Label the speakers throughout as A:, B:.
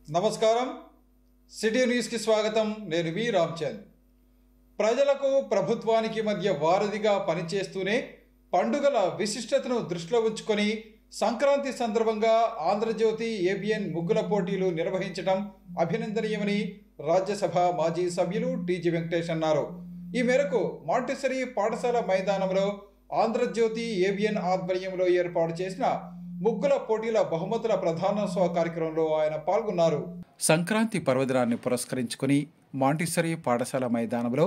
A: నమస్కారం city news కి స్వాగతం నేను వి రామ్చంద్ ప్రజలకు ప్రభుత్వానికి మధ్య వారధిగా పనిచేస్తూనే పండుగల విశిష్టతను దృష్టిలో ఉంచుకొని సంక్రాంతి సందర్భంగా ఆంధ్రజ్యోతి ఏబిఎన్ ముగ్గుల పోటీలు నిర్వహించడం అభినందనీయమని రాజ్యసభ మాజీ సభ్యులు టీజీ వెంకటేష్ అన్నారు। ఈ మేరకు మాంటిసరీ పాఠశాల మైదానంలో ఆంధ్రజ్యోతి ఏబిఎన్ ఆధ్వర్యంలో ఏర్పాటు చేసిన ముగ్గుల పోటీల బహుమతుల ప్రధానోత్సవ కార్యక్రమంలో ఆయన పాల్గొన్నారు। సంక్రాంతి పర్వదినాన్ని పురస్కరించుకుని మాంటిసరీ పాఠశాల మైదానంలో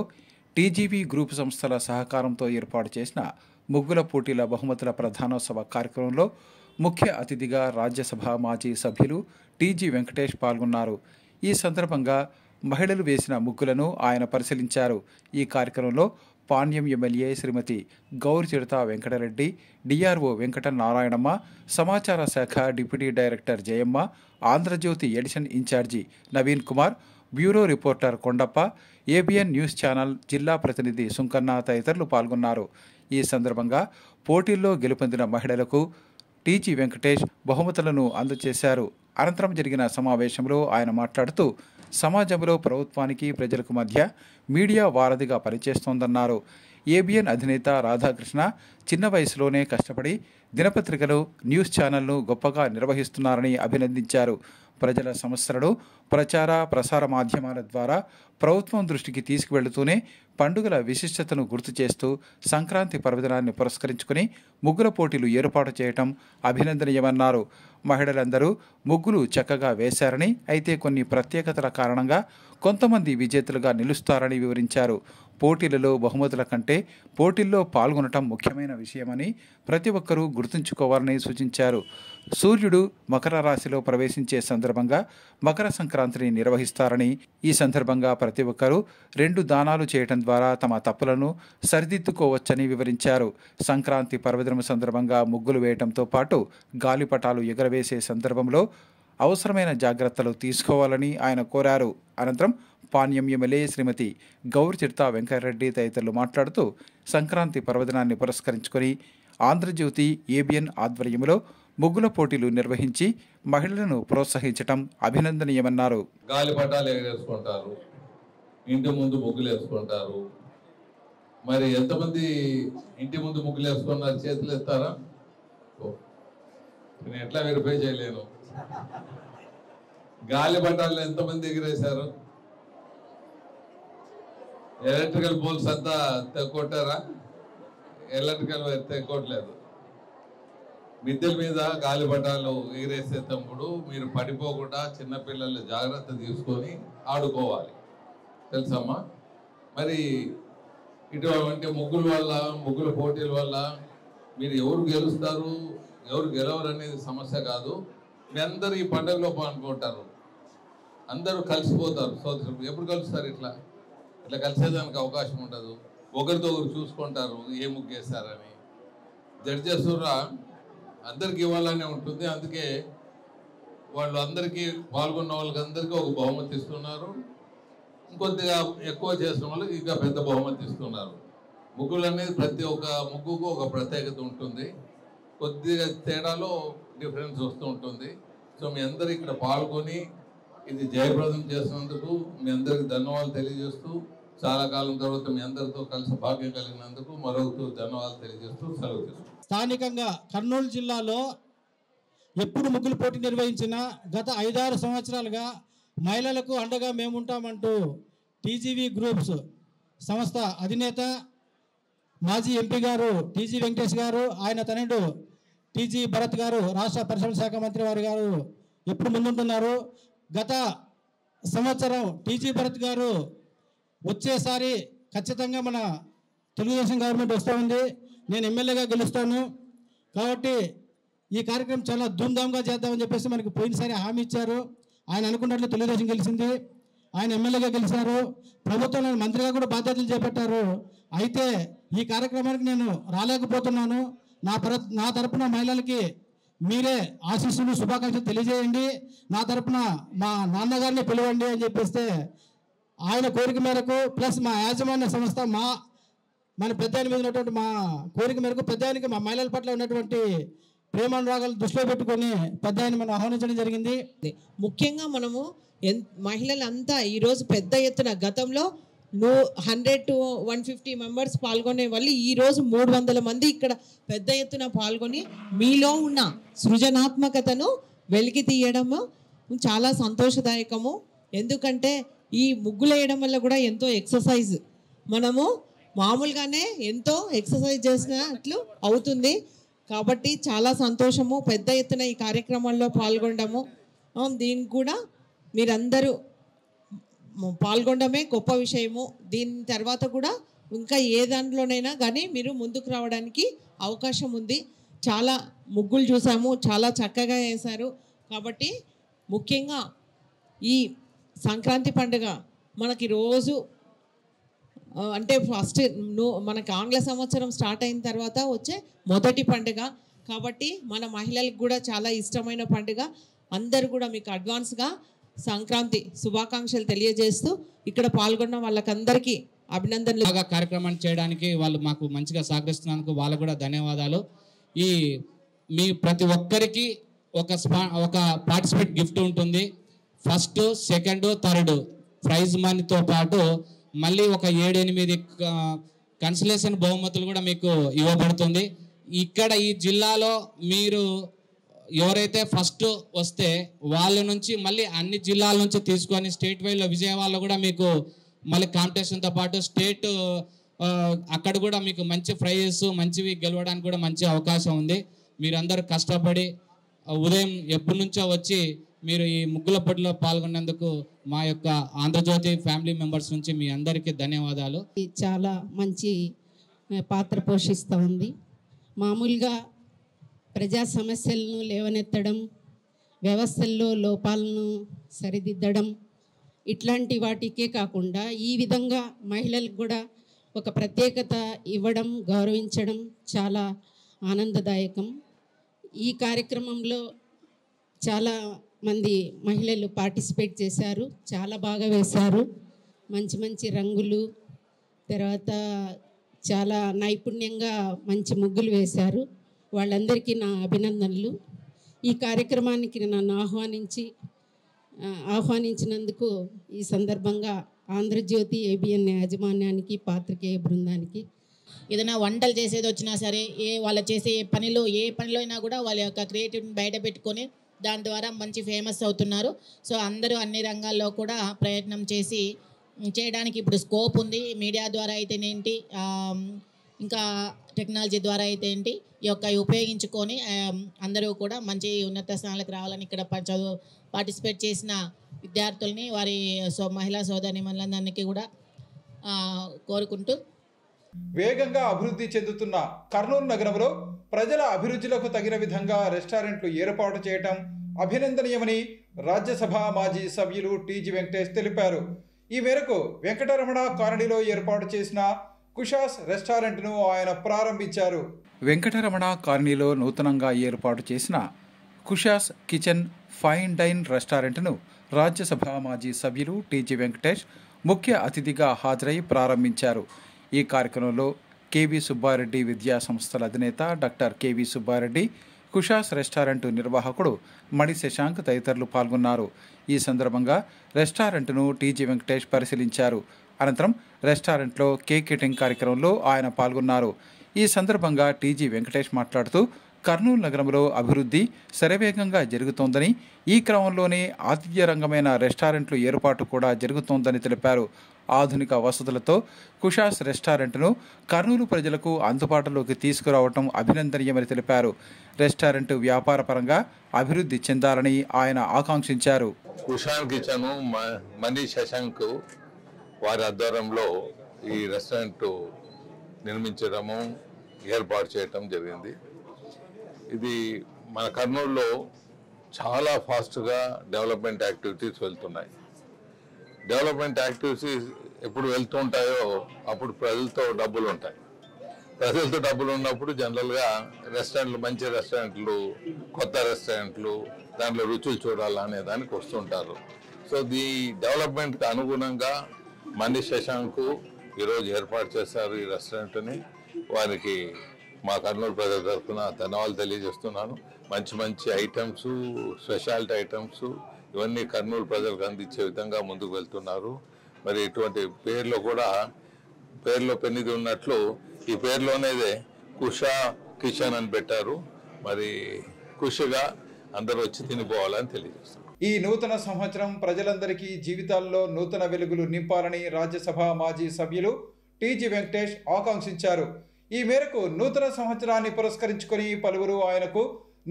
A: టీజీవీ గ్రూప్ సంస్థల సహకారంతో ఏర్పాటు చేసిన ముగ్గుల పోటీల బహుమతుల ప్రధానోత్సవ కార్యక్రమంలో ముఖ్య అతిథిగా రాజ్యసభ మాజీ సభ్యులు టీజీ వెంకటేష్ పాల్గొన్నారు। ఈ సందర్భంగా మహిళలు వేసిన ముగ్గులను ఆయన పరిశీలించారు। ఈ కార్యక్రమంలో పాణ్యం ఎమ్మెల్యే శ్రీమతి గౌరిచిడత వెంకటరెడ్డి, డిఆర్ఓ వెంకట నారాయణమ్మ, సమాచార శాఖ deputy director Jayamma, Andhra Jyothi edition incharge Naveen Kumar, bureau reporter Kondappa, ABN news channel జిల్లా ప్రతినిధి సుంకన్న తదితరులు పాల్గొన్నారు। ఈ సందర్భంగా పోటీల్లో గెలుపొందిన మహిళలకు టీజీ వెంకటేష్ బహుమతులను అందజేశారు। అనంతరం జరిగిన సమావేశంలో ఆయన మాట్లాడుతూ సమాజంలో ప్రభుత్వానికి ప్రజలకు మధ్య మీడియా వారధిగా పనిచేస్తోందన్నారు। ఏబిఎన్ అధినేత రాధాకృష్ణ చిన్న వయసులోనే కష్టపడి దినపత్రికలు, న్యూస్ ఛానల్ను గొప్పగా నిర్వహిస్తున్నారని అభినందించారు। ప్రజల సమస్యలను ప్రచార ప్రసార మాధ్యమాల ద్వారా ప్రభుత్వం దృష్టికి తీసుకువెళ్తూనే పండుగల విశిష్టతను గుర్తు చేస్తూ సంక్రాంతి పర్వదినాన్ని పురస్కరించుకుని ముగ్గుల పోటీలు ఏర్పాటు చేయటం అభినందనీయమన్నారు। మహిళలందరూ ముగ్గులు చక్కగా వేశారని, అయితే కొన్ని ప్రత్యేకతల కారణంగా కొంతమంది విజేతలుగా నిలుస్తారని వివరించారు। పోటీలలో బహుమతుల కంటే పోటీల్లో పాల్గొనటం ముఖ్యమైన విషయమని ప్రతి ఒక్కరూ గుర్తుంచుకోవాలని సూచించారు। సూర్యుడు మకర రాశిలో ప్రవేశించే సందర్భంగా మకర సంక్రాంతిని నిర్వహిస్తారని, ఈ సందర్భంగా ప్రతి ఒక్కరూ 2 దానాలు చేయటం ద్వారా తమ తప్పులను సరిదిద్దుకోవచ్చని వివరించారు। సంక్రాంతి పర్వదినం సందర్భంగా ముగ్గులు వేయటంతో పాటు గాలిపటాలు ఎగరవేసే సందర్భంలో అవసరమైన జాగ్రత్తలు తీసుకోవాలని ఆయన కోరారు। అనంతరం పాణ్యం ఎమ్మెల్యే శ్రీమతి గౌరిచిడత వెంకటరెడ్డి తదితరులు మాట్లాడుతూ సంక్రాంతి పర్వదినాన్ని పురస్కరించుకొని ఆంధ్రజ్యోతి ఏబిఎన్ ఆధ్వర్యంలో ముగ్గుల పోటీలు నిర్వహించి మహిళలను ప్రోత్సహించడం అభినందనీయమన్నారు।
B: గాలిపటాలు ఎగరేసుకుంటారు, ఇంటి ముందు ముగ్గులు వేసుకుంటారు। మరి ఎంతమంది ఇంటి ముందు ముగ్గులు వేసుకున్నారు? చేతులు ఎత్తారా? నేను ఎట్లా వెరిఫై చేయలేను। గాలిపటాలు ఎంతమంది ఎగిరేశారు? ఎలక్ట్రికల్ పోల్స్ అంతా తెగొట్టారా? ఎలక్ట్రికల్ తెగొట్టలేదు। మిద్దెల మీద గాలిపటాలు ఎగిరేసేటప్పుడు మీరు పడిపోకుండా చిన్నపిల్లలు జాగ్రత్త తీసుకొని ఆడుకోవాలి, తెలుసమ్మా? మరి ఇటువంటి ముగ్గుల పోటీల వల్ల మీరు ఎవరు గెలుస్తారు, ఎవరు గెలవరు అనేది సమస్య కాదు। మీ అందరూ ఈ పండుగలో పాల్గొంటారు, అందరూ కలిసిపోతారు। సోదరు ఎప్పుడు కలుస్తారు? ఇట్లా కలిసేదానికి అవకాశం ఉండదు। ఒకరితో ఒకరు చూసుకుంటారు ఏ ముగ్గు వేస్తారని। జడ్జెస్ అందరికి ఇవ్వాలనే ఉంటుంది, అందుకే వాళ్ళు అందరికీ పాల్గొన్న వాళ్ళకి అందరికీ ఒక బహుమతి ఇస్తున్నారు। ఇంకొద్దిగా ఎక్కువ చేసిన వాళ్ళకి ఇంకా పెద్ద బహుమతి ఇస్తున్నారు। ముగ్గులు అనేది ప్రతి ఒక్క ముగ్గుకు ఒక ప్రత్యేకత ఉంటుంది, కొద్దిగా తేడాలో డిఫరెన్స్ వస్తూ ఉంటుంది। సో మీ అందరూ ఇక్కడ పాల్గొని ఇది జయప్రదం చేసినందుకు మీ అందరికి ధన్యవాదాలు తెలియజేస్తూ, చాలా కాలం తర్వాత మీ అందరితో కలిసి భాగ్యం కలిగినందుకు మరొక ధన్యవాదాలు తెలియజేస్తూ సెలవు తీసుకుంటాం।
C: స్థానికంగా కర్నూలు జిల్లాలో ఎప్పుడు ముగ్గులు పోటీ నిర్వహించినా గత 5-6 సంవత్సరాలుగా మహిళలకు అండగా మేముంటామంటూ టీజీవీ గ్రూప్స్ సంస్థ అధినేత మాజీ ఎంపీ గారు టీజీ వెంకటేష్ గారు, ఆయన తనయుడు టీజీ భరత్ గారు, రాష్ట్ర పరిశ్రమల శాఖ మంత్రి వారి గారు ఎప్పుడు ముందుంటున్నారు। గత సంవత్సరం టీజీ భరత్ గారు వచ్చేసారి ఖచ్చితంగా మన తెలుగుదేశం గవర్నమెంట్ వస్తూ ఉంది, నేను ఎమ్మెల్యేగా గెలుస్తాను కాబట్టి ఈ కార్యక్రమం చాలా ధూమ్ధామ్గా చేద్దామని చెప్పేసి మనకి పోయినసారి హామీ ఇచ్చారు। ఆయన అనుకున్నట్లు తెలుగుదేశం గెలిచింది, ఆయన ఎమ్మెల్యేగా గెలిచారు, ప్రభుత్వంలో మంత్రిగా కూడా బాధ్యతలు చేపట్టారు। అయితే ఈ కార్యక్రమానికి నేను రాలేకపోతున్నాను, నా తరపున మహిళలకి మీరే ఆశీస్సులు శుభాకాంక్షలు తెలియజేయండి, నా తరపున మా నాన్నగారిని పిలవండి అని చెప్పేస్తే ఆయన కోరిక మేరకు ప్లస్ మా యాజమాన్య సంస్థ మన పెద్దాయన మీద ఉన్నటువంటి మా కోరిక మేరకు పెద్దాయనకి మా మహిళల పట్ల ఉన్నటువంటి ప్రేమానురాగాలు దృష్టిలో పెట్టుకొని పెద్ద ఆయన మనం ఆహ్వానించడం జరిగింది.
D: ముఖ్యంగా మనము మహిళలంతా ఈరోజు పెద్ద ఎత్తున గతంలో 100 to 150 మెంబర్స్ పాల్గొనే వాళ్ళు ఈరోజు 300 మంది ఇక్కడ పెద్ద ఎత్తున పాల్గొని మీలో ఉన్న సృజనాత్మకతను వెలికి తీయడము చాలా సంతోషదాయకము. ఎందుకంటే ఈ ముగ్గులు వేయడం వల్ల కూడా ఎంతో ఎక్సర్సైజ్, మనము మామూలుగానే ఎంతో ఎక్సర్సైజ్ చేసినట్లు అవుతుంది. కాబట్టి చాలా సంతోషము పెద్ద ఎత్తున ఈ కార్యక్రమంలో పాల్గొనడము. దీనికి కూడా మీరందరూ పాల్గొనడమే గొప్ప విషయము. దీని తర్వాత కూడా ఇంకా ఏ దాంట్లోనైనా కానీ మీరు ముందుకు రావడానికి అవకాశం ఉంది. చాలా ముగ్గులు చూసాము, చాలా చక్కగా వేశారు. కాబట్టి ముఖ్యంగా ఈ సంక్రాంతి పండుగ మనకి రోజు అంటే ఫస్ట్ మనకి ఆంగ్ల సంవత్సరం స్టార్ట్ అయిన తర్వాత వచ్చే మొదటి పండుగ. కాబట్టి మన మహిళలకు కూడా చాలా ఇష్టమైన పండుగ. అందరూ కూడా మీకు అడ్వాన్స్గా సంక్రాంతి శుభాకాంక్షలు తెలియజేస్తూ ఇక్కడ పాల్గొన్న వాళ్ళకందరికీ అభినందనలు.
C: బాగా కార్యక్రమాన్ని చేయడానికి వాళ్ళు మాకు మంచిగా సహకరిస్తున్నందుకు వాళ్ళకు కూడా ధన్యవాదాలు. మీ ప్రతి ఒక్కరికి ఒక పార్టిసిపేట్ గిఫ్ట్ ఉంటుంది. ఫస్ట్, సెకండ్, థర్డ్ ప్రైజ్ మనీతో పాటు మళ్ళీ ఒక 7-8 కన్సలేషన్ బహుమతులు కూడా మీకు ఇవ్వబడుతుంది. ఇక్కడ ఈ జిల్లాలో మీరు ఎవరైతే ఫస్ట్ వస్తే వాళ్ళ నుంచి మళ్ళీ అన్ని జిల్లాల నుంచి తీసుకొని స్టేట్ వైడ్లో విజయవాడలో కూడా మీకు మళ్ళీ కాంపిటీషన్తో పాటు స్టేట్ అక్కడ కూడా మీకు మంచి ప్రైజెస్ మంచివి గెలవడానికి కూడా మంచి అవకాశం ఉంది. మీరందరూ కష్టపడి ఉదయం ఎప్పటి నుంచో వచ్చి మీరు ఈ ముగ్గుల పోటీలో పాల్గొన్నందుకు మా యొక్క ఆంధ్రజ్యోతి ఫ్యామిలీ మెంబర్స్ నుంచి మీ అందరికీ ధన్యవాదాలు.
E: చాలా మంచి పాత్ర పోషిస్తూ ఉంది. మామూలుగా ప్రజా సమస్యలను లేవనెత్తడం, వ్యవస్థల్లో లోపాలను సరిదిద్దడం ఇట్లాంటి వాటికే కాకుండా ఈ విధంగా మహిళలకు కూడా ఒక ప్రత్యేకత ఇవ్వడం, గౌరవించడం చాలా ఆనందదాయకం. ఈ కార్యక్రమంలో చాలా మంది మహిళలు పార్టిసిపేట్ చేశారు, చాలా బాగా వేశారు. మంచి మంచి రంగులు, తర్వాత చాలా నైపుణ్యంగా మంచి ముగ్గులు వేశారు. వాళ్ళందరికీ నా అభినందనలు. ఈ కార్యక్రమానికి నన్ను ఆహ్వానించినందుకు ఈ సందర్భంగా ఆంధ్రజ్యోతి ఏబిఎన్ యాజమాన్యానికి, పాత్రికేయ బృందానికి,
F: ఏదైనా వంటలు చేసేది వచ్చినా సరే, వాళ్ళు చేసే ఏ పనిలో అయినా కూడా వాళ్ళ యొక్క క్రియేటివిటీని బయట పెట్టుకొని దాని ద్వారా మంచి ఫేమస్ అవుతున్నారు. సో అందరూ అన్ని రంగాల్లో కూడా ప్రయత్నం చేయడానికి ఇప్పుడు స్కోప్ ఉంది. మీడియా ద్వారా అయితేనేంటి, ఇంకా టెక్నాలజీ ద్వారా అయితే ఏంటి, ఈ యొక్క ఉపయోగించుకొని అందరూ కూడా మంచి ఉన్నత స్థానాలకు రావాలని ఇక్కడ పార్టిసిపేట్ చేసిన విద్యార్థుల్ని, వారి మహిళా సోదరీమణులందరికీ కూడా కోరుకుంటూ,
A: వేగంగా అభివృద్ధి చెందుతున్న కర్నూలు నగరంలో ప్రజల అభిరుచులకు తగిన విధంగా రెస్టారెంట్లు ఏర్పాటు చేయటం అభినందనీయమని రాజ్యసభ మాజీ సభ్యులు టీజీ వెంకటేష్ తెలిపారు. ఈ మేరకు వెంకటరమణ కాలనీలో ఏర్పాటు చేసిన కుషాస్ రెస్టారెంట్ను ఆయన ప్రారంభించారు. వెంకటరమణ కాలనీలో నూతనంగా ఏర్పాటు చేసిన కుషాస్ కిచెన్ ఫైన్ డైన్ రెస్టారెంట్ను రాజ్యసభ మాజీ సభ్యులు టీజీ వెంకటేష్ ముఖ్య అతిథిగా హాజరై ప్రారంభించారు. ఈ కార్యక్రమంలో కేవీ సుబ్బారెడ్డి విద్యా సంస్థల అధినేత డాక్టర్ కేవీ సుబ్బారెడ్డి, కుషాస్ రెస్టారెంట్ నిర్వాహకుడు మణి శశాంక్ తదితరులు పాల్గొన్నారు. ఈ సందర్భంగా రెస్టారెంట్ను టీజీ వెంకటేష్ పరిశీలించారు. అనంతరం రెస్టారెంట్లో కేక్ కటింగ్ కార్యక్రమంలో ఆయన పాల్గొన్నారు. ఈ సందర్భంగా టీజీ వెంకటేష్ మాట్లాడుతూ కర్నూలు నగరంలో అభివృద్ధి శరవేగంగా జరుగుతోందని, ఈ క్రమంలోనే ఆతిథ్య రంగమైన రెస్టారెంట్లు ఏర్పాటు కూడా జరుగుతోందని తెలిపారు. ఆధునిక వసతులతో కుషాస్ రెస్టారెంట్ను కర్నూలు ప్రజలకు అందుబాటులోకి తీసుకురావడం అభినందనీయమని తెలిపారు. రెస్టారెంట్ వ్యాపార పరంగా అభివృద్ధి చెందాలని ఆయన ఆకాంక్షించారు.
G: కుషాన్ కిచెన్ మణి శశాంక్ వారి ఆధ్వర్యంలో ఈ రెస్టారెంట్ నిర్మించడము, ఏర్పాటు చేయటం జరిగింది. ఇది మన కర్నూలులో చాలా ఫాస్ట్గా డెవలప్మెంట్ యాక్టివిటీస్ వెళ్తున్నాయి. డెవలప్మెంట్ యాక్టివిటీస్ ఎప్పుడు వెళ్తుంటాయో అప్పుడు ప్రజలతో డబ్బులు ఉంటాయి. ప్రజలతో డబ్బులు ఉన్నప్పుడు జనరల్గా రెస్టారెంట్లు, మంచి రెస్టారెంట్లు, కొత్త రెస్టారెంట్లు, దాంట్లో రుచులు చూడాలనే దానికి వస్తుంటారు. సో ఈ డెవలప్మెంట్కి అనుగుణంగా మణి శశాంక్ ఈరోజు ఏర్పాటు చేశారు ఈ రెస్టారెంట్ని. వారికి మా కర్నూలు ప్రజల తరఫున ధన్యవాదాలు తెలియజేస్తున్నాను. మంచి మంచి ఐటమ్స్, స్పెషాలిటీ ఐటమ్స్ ఇవన్నీ కర్నూలు ప్రజలకు అందించే విధంగా ముందుకు వెళ్తున్నారు. మరి ఇటువంటి పేర్లో కూడా పేర్లో పెన్నిది ఉన్నట్లు ఈ పేర్లోనేదే కుషా కిషన్ అని పెట్టారు. మరి కుషగా అందరూ వచ్చి తినిపోవాలని తెలియజేస్తున్నారు.
A: ఈ నూతన సంవత్సరం ప్రజలందరికీ జీవితాల్లో నూతన వెలుగులు నింపాలని రాజ్యసభ మాజీ సభ్యులు టీజీ వెంకటేష్ ఆకాంక్షించారు. ఈ మేరకు నూతన సంవత్సరాన్ని పురస్కరించుకొని పలువురు ఆయనకు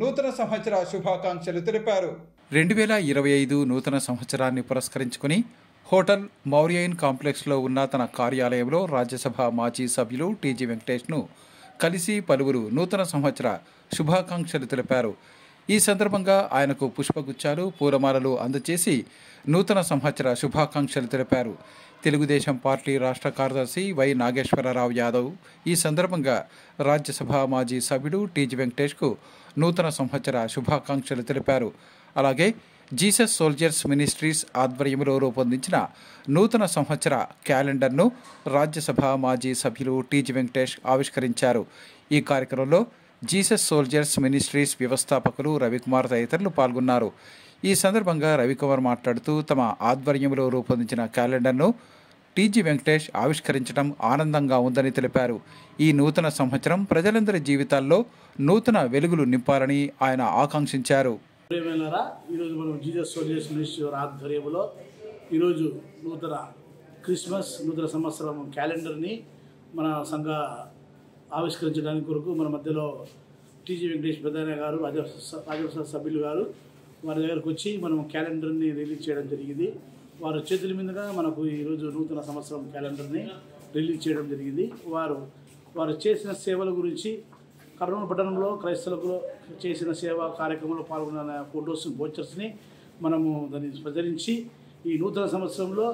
A: నూతన సంవత్సర శుభాకాంక్షలు తెలిపారు. 2025 నూతన సంవత్సరాన్ని పురస్కరించుకొని హోటల్ మౌర్యన్ కాంప్లెక్స్లో ఉన్న తన కార్యాలయంలో రాజ్యసభ మాజీ సభ్యులు టీజీ వెంకటేష్ను కలిసి పలువురు నూతన సంవత్సర శుభాకాంక్షలు తెలిపారు. ఈ సందర్భంగా ఆయనకు పుష్పగుచ్చాలు, పూలమాలలు అందజేసి నూతన సంవత్సర శుభాకాంక్షలు తెలిపారు. తెలుగుదేశం పార్టీ రాష్ట్ర కార్యదర్శి వై నాగేశ్వరరావు యాదవ్ ఈ సందర్భంగా రాజ్యసభ మాజీ సభ్యుడు టీజీ వెంకటేష్కు నూతన సంవత్సర శుభాకాంక్షలు తెలిపారు. అలాగే జీసస్ సోల్జర్స్ మినిస్ట్రీస్ ఆధ్వర్యంలో రూపొందించిన నూతన సంవత్సర క్యాలెండర్ను రాజ్యసభ మాజీ సభ్యులు టీజీ వెంకటేష్ ఆవిష్కరించారు. ఈ కార్యక్రమంలో జీసస్ సోల్జర్స్ మినిస్ట్రీస్ వ్యవస్థాపకులు రవికుమార్ తదితరులు పాల్గొన్నారు. ఈ సందర్భంగా రవికుమార్ మాట్లాడుతూ తమ ఆధ్వర్యంలో రూపొందించిన క్యాలెండర్ను టీజీ వెంకటేష్ ఆవిష్కరించడం ఆనందంగా ఉందని తెలిపారు. ఈ నూతన సంవత్సరం ప్రజలందరి జీవితాల్లో నూతన వెలుగులు నింపాలని ఆయన ఆకాంక్షించారు.
H: ఈరోజు మనం జీసస్ సోల్జర్స్ మినిస్ట్రీ ఆధ్వర్యంలో ఈరోజు నూతన క్రిస్మస్ నూతన సంవత్సరం క్యాలెండర్ని మన సంఘ ఆవిష్కరించడానికి కొరకు మన మధ్యలో టీజీ వెంకటేష్ పెద్దయ్య గారు రాజ్యసభ సభ్యులు గారు వారి దగ్గరకు వచ్చి మనం క్యాలెండర్ని రిలీజ్ చేయడం జరిగింది. వారి చేతుల మీదుగా మనకు ఈరోజు నూతన సంవత్సరం క్యాలెండర్ని రిలీజ్ చేయడం జరిగింది. వారు చేసిన సేవల గురించి కర్నూలు పట్టణంలో క్రైస్తవులకు చేసిన సేవా కార్యక్రమంలో పాల్గొన్న ఫొటోస్ వోచర్స్ని మనము దాన్ని ప్రచురించి ఈ నూతన సంవత్సరంలో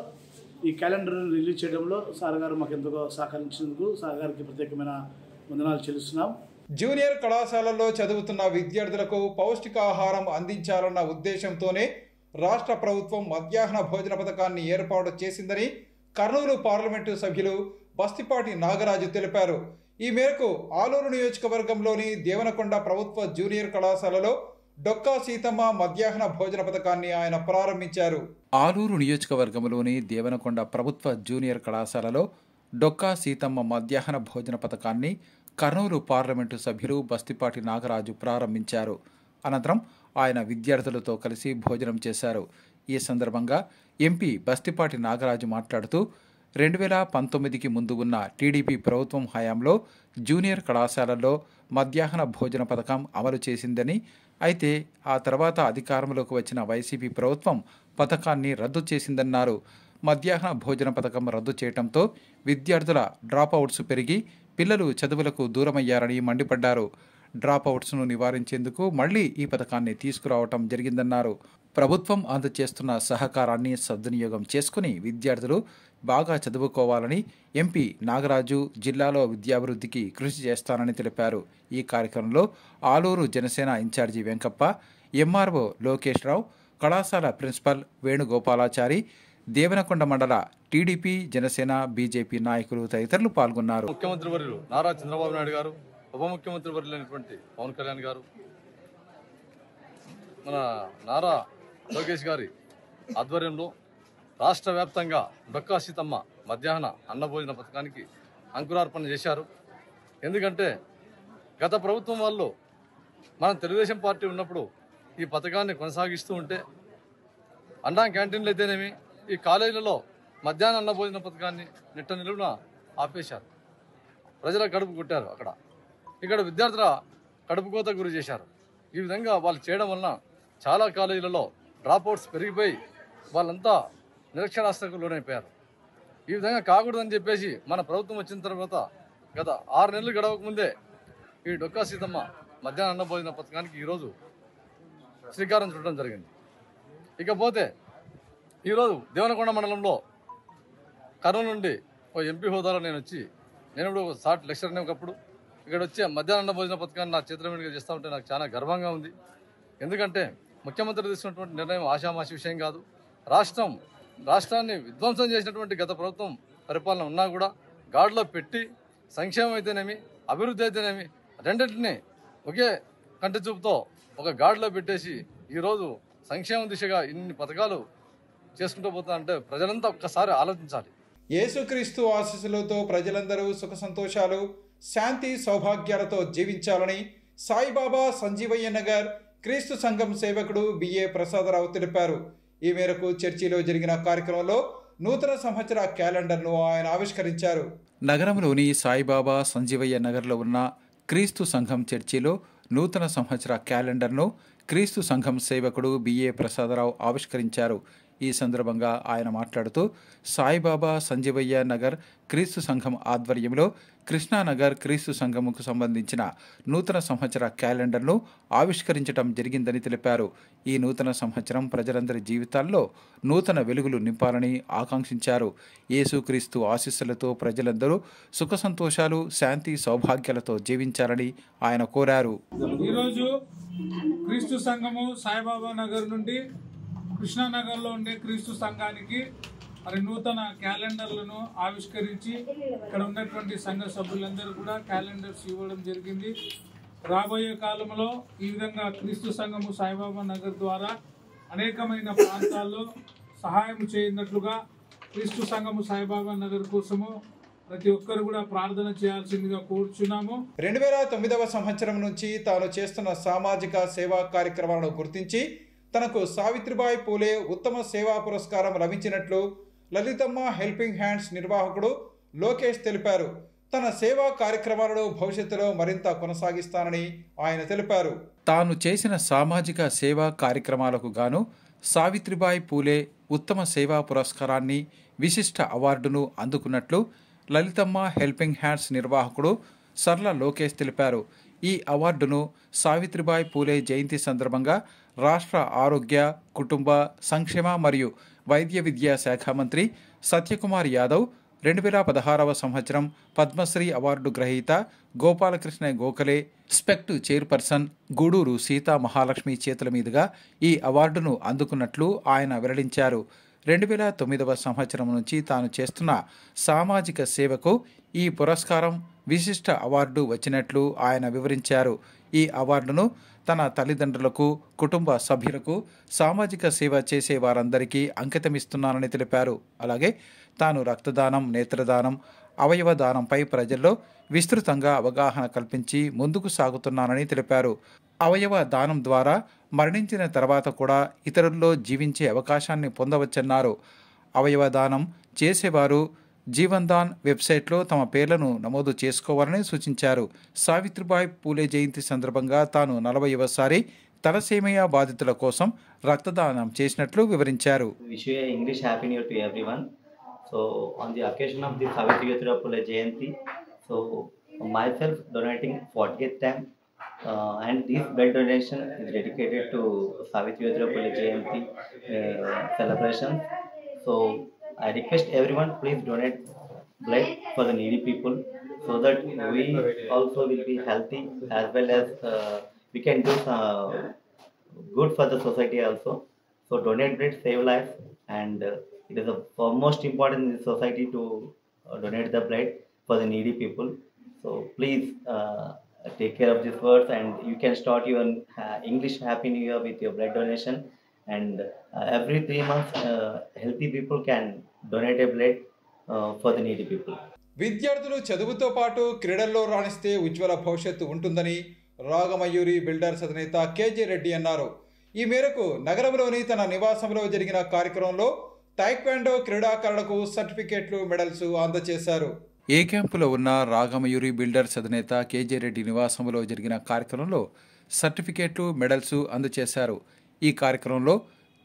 H: ఈ క్యాలెండర్ని రిలీజ్ చేయడంలో సార్ గారు మాకు ఎంతో సహకరించినందుకు సార్ గారికి ప్రత్యేకమైన వందనాలు చెల్లిస్తున్నాం.
A: జూనియర్ కళాశాలల్లో చదువుతున్న విద్యార్థులకు పౌష్టికాహారం అందించాలన్న ఉద్దేశంతోనే రాష్ట్ర ప్రభుత్వం మధ్యాహ్న భోజన పథకాన్ని ఏర్పాటు చేసిందని కర్నూలు పార్లమెంటు సభ్యులు బస్తిపాటి నాగరాజు తెలిపారు. ఈ మేరకు ఆలూరు నియోజకవర్గంలోని దేవనకొండ ప్రభుత్వ జూనియర్ కళాశాలలో డొక్కా సీతమ్మ మధ్యాహ్న భోజన పథకాన్ని ఆయన ప్రారంభించారు. ఆలూరు నియోజకవర్గంలోని దేవనకొండ ప్రభుత్వ జూనియర్ కళాశాలలో డొక్కా సీతమ్మ మధ్యాహ్న భోజన పథకాన్ని కర్నూలు పార్లమెంటు సభ్యులు బస్తిపాటి నాగరాజు ప్రారంభించారు. అనంతరం ఆయన విద్యార్థులతో కలిసి భోజనం చేశారు. ఈ సందర్భంగా ఎంపీ బస్తిపాటి నాగరాజు మాట్లాడుతూ 2019కి ముందు ఉన్న టీడీపీ ప్రభుత్వం హయాంలో జూనియర్ కళాశాలల్లో మధ్యాహ్న భోజన పథకం అమలు చేసిందని, అయితే ఆ తర్వాత అధికారంలోకి వచ్చిన వైసీపీ ప్రభుత్వం పథకాన్ని రద్దు చేసిందన్నారు. మధ్యాహ్న భోజన పథకం రద్దు చేయడంతో విద్యార్థుల డ్రాప్అవుట్స్ పెరిగి పిల్లలు చదువులకు దూరమయ్యారని మండిపడ్డారు. డ్రాప్అవుట్స్ను నివారించేందుకు మళ్లీ ఈ పథకాన్ని తీసుకురావటం జరిగిందన్నారు. ప్రభుత్వం అందజేస్తున్న సహకారాన్ని సద్వినియోగం చేసుకుని విద్యార్థులు బాగా చదువుకోవాలని ఎంపీ నాగరాజు జిల్లాలో విద్యాభివృద్ధికి కృషి చేస్తానని తెలిపారు. ఈ కార్యక్రమంలో ఆలూరు జనసేన ఇన్ఛార్జి వెంకప్ప, ఎంఆర్ఓ లోకేష్ రావు, కళాశాల ప్రిన్సిపల్ వేణుగోపాలాచారి, దేవనకొండ మండల టీడీపీ, జనసేన, బీజేపీ నాయకులు తదితరులు పాల్గొన్నారు.
I: ముఖ్యమంత్రి వర్యులు నారా చంద్రబాబు నాయుడు గారు, ఉప ముఖ్యమంత్రి వర్యులైనటువంటి పవన్ కళ్యాణ్ గారు, మన నారా లోకేష్ గారి ఆధ్వర్యంలో రాష్ట్ర వ్యాప్తంగా డొక్కా సీతమ్మ మధ్యాహ్న అన్నభోజన పథకానికి అంకురార్పణ చేశారు. ఎందుకంటే గత ప్రభుత్వం వాళ్ళు మనం తెలుగుదేశం పార్టీ ఉన్నప్పుడు ఈ పథకాన్ని కొనసాగిస్తూ ఉంటే అన్నా క్యాంటీన్లు అయితేనేమి ఈ కాలేజీలలో మధ్యాహ్న అన్నభోజన పథకాన్ని నిట్ట నిలువున ఆపేశారు. ప్రజల కడుపు కొట్టారు. ఇక్కడ విద్యార్థుల కడుపు కోత గురి చేశారు. ఈ విధంగా వాళ్ళు చేయడం వలన చాలా కాలేజీలలో డ్రాప్అవుట్స్ పెరిగిపోయి వాళ్ళంతా నిరక్షరాస్యతకు లోనైపోయారు. ఈ విధంగా కాకూడదని చెప్పేసి మన ప్రభుత్వం వచ్చిన తర్వాత గత 6 నెలలు గడవకముందే ఈ డొక్కా సీతమ్మ మధ్యాహ్న అన్నభోజన పథకానికి ఈరోజు శ్రీకారం చుట్టడం జరిగింది. ఇకపోతే ఈరోజు దేవనకొండ మండలంలో కర్నూలు నుండి ఓ ఎంపీ హోదాలో నేను ఇప్పుడు ఒక సాట్ లెక్చర్ని ఒకప్పుడు ఇక్కడ వచ్చి మధ్యాహ్న అన్నభోజన పథకాన్ని నా చేతుల మీదుగా చేస్తూ ఉంటే నాకు చాలా గర్వంగా ఉంది. ఎందుకంటే ముఖ్యమంత్రి తీసుకున్నటువంటి నిర్ణయం ఆషామాషి విషయం కాదు. రాష్ట్రాన్ని విధ్వంసం చేసినటువంటి గత ప్రభుత్వం పరిపాలన ఉన్నా కూడా గాడిలో పెట్టి సంక్షేమం అయితేనేమి, అభివృద్ధి అయితేనేమి రెండింటిని ఒకే కంటి చూపుతో ఒక గాడిలో పెట్టేసి ఈరోజు సంక్షేమ దిశగా ఇన్ని పథకాలు చేసుకుంటూ పోతానంటే ప్రజలంతా ఒక్కసారి ఆలోచించాలి.
A: యేసుక్రీస్తు ఆశీస్సులతో ప్రజలందరూ సుఖ సంతోషాలు, శాంతి, సౌభాగ్యాలతో జీవించాలని సాయిబాబా సంజీవయ్య నగర్ క్రీస్తు సంఘం సేవకుడు బిఏ ప్రసాదరావు తెలిపారు. ఈ మేరకు చర్చిలో జరిగిన కార్యక్రమంలో నూతన సంవత్సర క్యాలెండర్ను ఆయన ఆవిష్కరించారు. నగరంలోని సాయిబాబా సంజీవయ్య నగర్లో ఉన్న క్రీస్తు సంఘం చర్చిలో నూతన సంవత్సర క్యాలెండర్ను క్రీస్తు సంఘం సేవకుడు బిఏ ప్రసాదరావు ఆవిష్కరించారు. ఈ సందర్భంగా ఆయన మాట్లాడుతూ సాయిబాబా సంజీవయ్య నగర్ క్రీస్తు సంఘం ఆధ్వర్యంలో కృష్ణానగర్ క్రీస్తు సంఘముకు సంబంధించిన నూతన సంవత్సర క్యాలెండర్ను ఆవిష్కరించడం జరిగిందని తెలిపారు. ఈ నూతన సంవత్సరం ప్రజలందరి జీవితాల్లో నూతన వెలుగులు నింపాలని ఆకాంక్షించారు. యేసుక్రీస్తు ఆశీస్సులతో ప్రజలందరూ సుఖ సంతోషాలు, శాంతి, సౌభాగ్యాలతో జీవించాలని ఆయన కోరారు.
J: ఈరోజు క్రీస్తు సంఘము సాయిబాబా నగర్ నుండి కృష్ణానగర్లో ఉండే క్రీస్తు సంఘానికి మరి నూతన క్యాలెండర్లను ఆవిష్కరించి ఇక్కడ ఉన్నటువంటి సంఘ సభ్యులందరూ కూడా క్యాలెండర్స్ ఇవ్వడం జరిగింది. రాబోయే కాలంలో ఈ విధంగా క్రీస్తు సంఘము సాయిబాబా నగర్ ద్వారా అనేకమైన ప్రాంతాల్లో సహాయం చేయనట్లుగా క్రీస్తు సంఘము సాయిబాబా నగర్ కోసము ప్రతి ఒక్కరు కూడా ప్రార్థన చేయాల్సిందిగా కోరుచున్నాము.
A: 2009వ సంవత్సరం నుంచి తాను చేస్తున్న సామాజిక సేవా కార్యక్రమాలను గుర్తించి తనకు సావిత్రిబాయి పూలే ఉత్తమ సేవా పురస్కారం లభించినట్లు లలితమ్మ హెల్పింగ్ హ్యాండ్స్ నిర్వాహకుడు లోకేష్ తెలిపారు. తన సేవా కార్యక్రమాలను భవిష్యత్తులో మరింత కొనసాగిస్తానని ఆయన తెలిపారు. తాను చేసిన సామాజిక సేవా కార్యక్రమాలకు గాను సావిత్రిబాయి పూలే ఉత్తమ సేవా పురస్కారాన్ని, విశిష్ట అవార్డును అందుకున్నట్లు లలితమ్మ హెల్పింగ్ హ్యాండ్స్ నిర్వాహకుడు సర్ల లోకేష్ తెలిపారు. ఈ అవార్డును సావిత్రిబాయి పూలే జయంతి సందర్భంగా రాష్ట్ర ఆరోగ్య, కుటుంబ సంక్షేమ మరియు వైద్య విద్యా శాఖ మంత్రి సత్యకుమార్ యాదవ్ 2016వ సంవత్సరం పద్మశ్రీ అవార్డు గ్రహీత గోపాలకృష్ణ గోఖలే, స్పెక్ట్ చైర్పర్సన్ గూడూరు సీతా మహాలక్ష్మి చేతుల మీదుగా ఈ అవార్డును అందుకున్నట్లు ఆయన వెల్లడించారు. 2009వ సంవత్సరం నుంచి తాను చేస్తున్న సామాజిక సేవకు ఈ పురస్కారం, విశిష్ట అవార్డు వచ్చినట్లు ఆయన వివరించారు. ఈ అవార్డును తన తల్లిదండ్రులకు, కుటుంబ సభ్యులకు, సామాజిక సేవ చేసే వారందరికీ అంకితమిస్తున్నానని తెలిపారు. అలాగే తాను రక్తదానం, నేత్రదానం, అవయవ దానంపై ప్రజల్లో విస్తృతంగా అవగాహన కల్పించి ముందుకు సాగుతున్నానని తెలిపారు. అవయవ దానం ద్వారా మరణించిన తర్వాత కూడా ఇతరుల్లో జీవించే అవకాశాన్ని పొందవచ్చన్నారు. అవయవ దానం చేసేవారు జీవన్దాన్ వెబ్సైట్లో తమ పేర్లను నమోదు చేసుకోవాలని సూచించారు. సావిత్రిబాయి పూలే జయంతి సందర్భంగా తాను 40వసారి తలసేమియా బాధితుల కోసం రక్తదానం చేసినట్లు వివరించారు.
K: English happy new year to everyone. So on the occasion of the Savitribai Phule Jayanti, so myself donating 40th time and this blood donation is dedicated to Savitribai Phule Jayanti celebration. So I request everyone, please donate blood for the needy people so that we also will be healthy as well as we can do good for the society also. So donate blood, save life, and it is the most important in the society to donate the blood for the needy people. So please take care of these words, and you can start your English Happy New Year with your blood donation. And every 3 months, healthy people can donate a blood for the needy people.
A: విద్యార్థులు చదువుతో పాటు క్రీడల్లో రాణిస్తే ఉజ్వల భవిష్యత్తు ఉంటుందని Ragamayuri builders అధినేత KJ Reddy అన్నారు. ఈ మేరకు నగరంలోని తన నివాసంలో జరిగిన కార్యక్రమంలో టైక్వాండో క్రీడాకారులకు సర్టిఫికేట్లు, మెడల్స్ అందజేశారు. ఏ క్యాంపులో ఉన్న రాగమయూరి బిల్డర్స్ అధినేత కేజే రెడ్డి నివాసంలో జరిగిన కార్యక్రమంలో సర్టిఫికేట్లు, మెడల్స్ అందజేశారు. ఈ కార్యక్రమంలో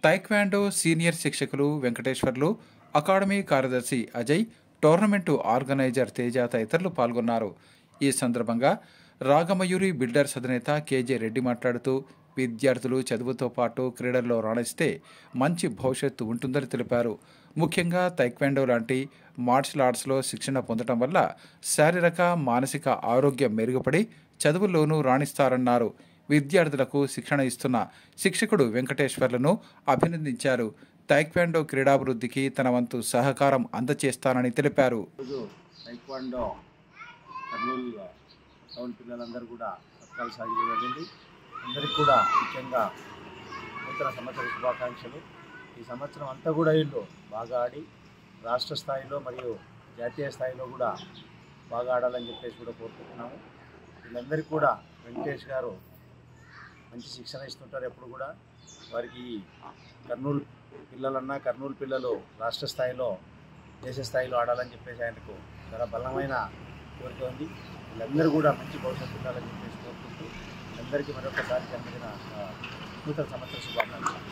A: టైక్వాండో సీనియర్ శిక్షకులు వెంకటేశ్వర్లు, అకాడమీ కార్యదర్శి అజయ్, టోర్నమెంటు ఆర్గనైజర్ తేజ తదితరులు పాల్గొన్నారు. ఈ సందర్భంగా రాగమయూరి బిల్డర్స్ అధినేత కేజే రెడ్డి మాట్లాడుతూ విద్యార్థులు చదువుతో పాటు క్రీడల్లో రాణిస్తే మంచి భవిష్యత్తు ఉంటుందని తెలిపారు. ముఖ్యంగా టైక్వాండో లాంటి మార్షల్ ఆర్ట్స్లో శిక్షణ పొందడం వల్ల శారీరక, మానసిక ఆరోగ్యం మెరుగుపడి చదువుల్లోనూ రాణిస్తారన్నారు. విద్యార్థులకు శిక్షణ ఇస్తున్న శిక్షకుడు వెంకటేశ్వర్లను అభినందించారు. టైక్వాండో క్రీడాభివృద్ధికి తన వంతు సహకారం అందజేస్తానని తెలిపారు.
L: టైక్వాండో కర్నూలు టౌన్ పిల్లలందరూ కూడా పథకాలు సాగించడం జరిగింది. అందరికీ కూడా ముఖ్యంగా నూతన సంవత్సర శుభాకాంక్షలు. ఈ సంవత్సరం అంతా కూడా వీళ్ళు బాగా ఆడి రాష్ట్ర స్థాయిలో మరియు జాతీయ స్థాయిలో కూడా బాగా ఆడాలని చెప్పేసి కూడా కోరుకుంటున్నాము. వీళ్ళందరికీ కూడా వెంకటేష్ గారు మంచి శిక్షణ ఇస్తుంటారు ఎప్పుడు కూడా. వారికి కర్నూలు పిల్లలన్నా కర్నూలు పిల్లలు రాష్ట్ర స్థాయిలో దేశ స్థాయిలో ఆడాలని చెప్పేసి ఆయనకు చాలా బలమైన కోరిక ఉంది. వీళ్ళందరూ కూడా మంచి భవిష్యత్తు ఉండాలని చెప్పేసి కోరుకుంటూ వీళ్ళందరికీ మరొకసారి జన్మదిన నూతన సంవత్సర శుభాకాంక్షలు.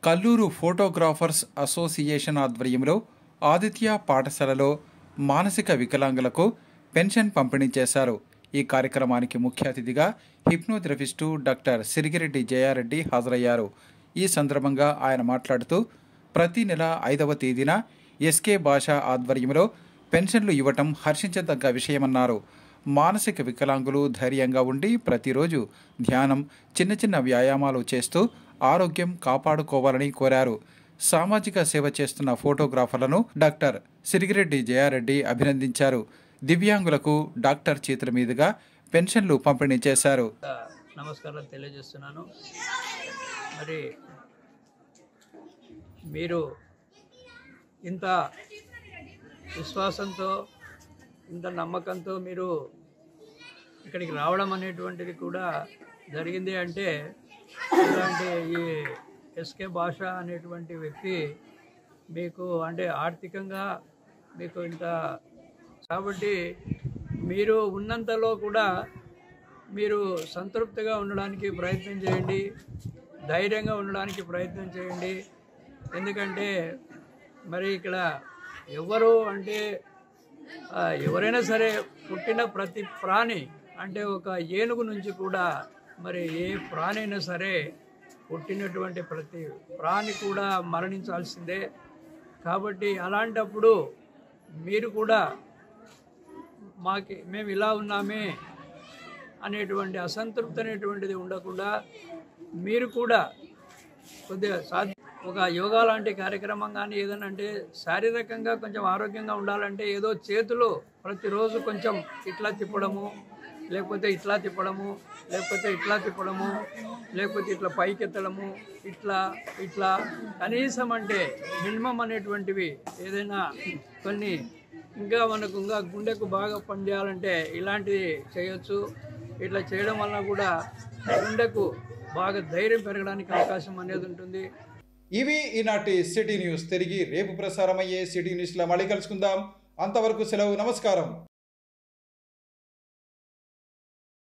A: కల్లూరు ఫోటోగ్రాఫర్స్ అసోసియేషన్ ఆధ్వర్యంలో ఆదిత్య పాఠశాలలో మానసిక వికలాంగులకు పెన్షన్ పంపిణీ చేశారు. ఈ కార్యక్రమానికి ముఖ్య అతిథిగా హిప్నోథెరపిస్టు డాక్టర్ సిరిగిరెడ్డి జయారెడ్డి హాజరయ్యారు. ఈ సందర్భంగా ఆయన మాట్లాడుతూ ప్రతి నెల 5వ తేదీన ఎస్కే భాష ఆధ్వర్యంలో పెన్షన్లు ఇవ్వటం హర్షించదగ్గ విషయమన్నారు. మానసిక వికలాంగులు ధైర్యంగా ఉండి ప్రతిరోజు ధ్యానం, చిన్న చిన్న వ్యాయామాలు చేస్తూ ఆరోగ్యం కాపాడుకోవాలని కోరారు. సామాజిక సేవ చేస్తున్న ఫోటోగ్రాఫర్లను డాక్టర్ సిరిగిరెడ్డి జయారెడ్డి అభినందించారు. దివ్యాంగులకు డాక్టర్ చేతుల మీదుగా పెన్షన్లు పంపిణీ చేశారు.
M: నమస్కారాలు తెలియజేస్తున్నాను. మరి మీరు ఇంత విశ్వాసంతో ఇంత నమ్మకంతో మీరు ఇక్కడికి రావడం అనేటువంటిది కూడా జరిగింది అంటే ఇలాంటి ఈ ఎస్కే భాష అనేటువంటి వ్యక్తి మీకు అంటే ఆర్థికంగా మీకు ఇంత కాబట్టి మీరు ఉన్నంతలో కూడా మీరు సంతృప్తిగా ఉండడానికి ప్రయత్నం చేయండి, ధైర్యంగా ఉండడానికి ప్రయత్నం చేయండి. ఎందుకంటే మరి ఇక్కడ ఎవరు అంటే ఎవరైనా సరే పుట్టిన ప్రతి ప్రాణి అంటే ఒక ఏనుగు నుంచి కూడా మరి ఏ ప్రాణి అయినా సరే పుట్టినటువంటి ప్రతి ప్రాణి కూడా మరణించాల్సిందే. కాబట్టి అలాంటప్పుడు మీరు కూడా మేము ఇలా ఉన్నామే అనేటువంటి అసంతృప్తి అనేటువంటిది ఉండకుండా మీరు కూడా కొద్దిగా ఒక యోగా లాంటి కార్యక్రమం కానీ ఏదైనా అంటే శారీరకంగా కొంచెం ఆరోగ్యంగా ఉండాలంటే ఏదో చేతులు ప్రతిరోజు కొంచెం ఇట్లా తిప్పడము, లేకపోతే ఇట్లా తిప్పడము, లేకపోతే ఇట్లా తిప్పడము, లేకపోతే ఇట్లా పైకెత్తడము, ఇట్లా ఇట్లా కనీసం అంటే మినిమం అనేటువంటివి ఏదైనా కొన్ని ఇంకా మనకు ఇంకా గుండెకు బాగా పనిచేయాలంటే ఇలాంటివి చేయొచ్చు. ఇట్లా చేయడం వలన కూడా గుండెకు బాగా ధైర్యం పెరగడానికి అవకాశం అనేది ఉంటుంది.
A: ఇవి ఈనాటి సిటీ న్యూస్. తిరిగి రేపు ప్రసారమయ్యే సిటీ న్యూస్లో మళ్ళీ కలుసుకుందాం. అంతవరకు సెలవు. నమస్కారం.